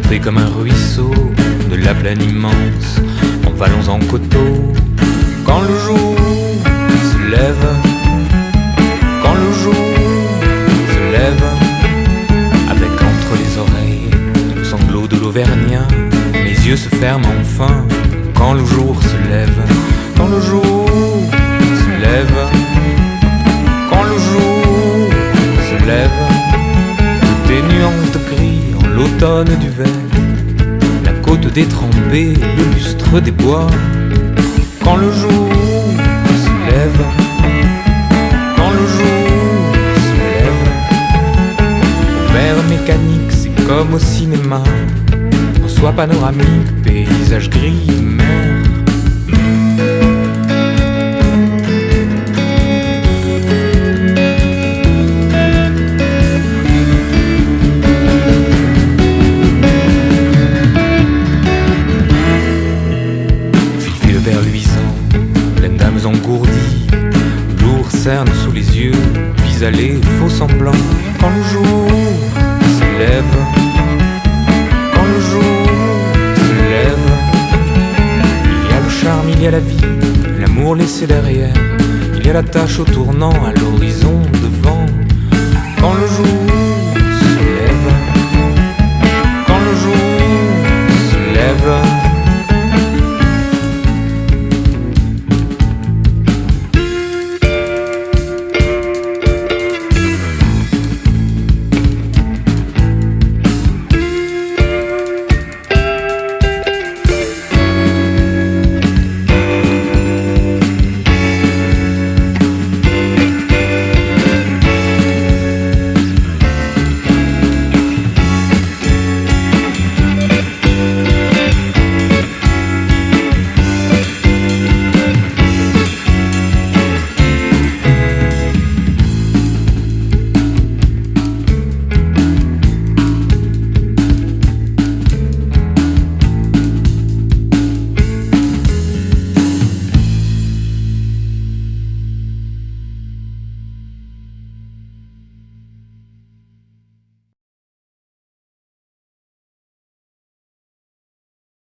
remonter comme un ruisseau de la plaine immense, en vallons, en coteaux. Quand le jour se lève, quand le jour se lève, avec entre les oreilles le sanglot de l'Auvergnat, mes yeux se ferment enfin. Quand le jour se lève, quand le jour se lève, quand le jour se lève, toutes des nuances de gris en l'automne du vert, la côte détrempée, le lustre des bois. Quand le jour se lève, quand le jour se lève, au verre mécanique, c'est comme au cinéma, en soi panoramique, paysage gris, mer. Vers luisant, pleine d'âmes engourdies, lourd cerne sous les yeux, pis-aller, faux semblant. Quand le jour se lève, quand le jour se lève, il y a le charme, il y a la vie, l'amour laissé derrière, il y a la tache au tournant, à l'horizon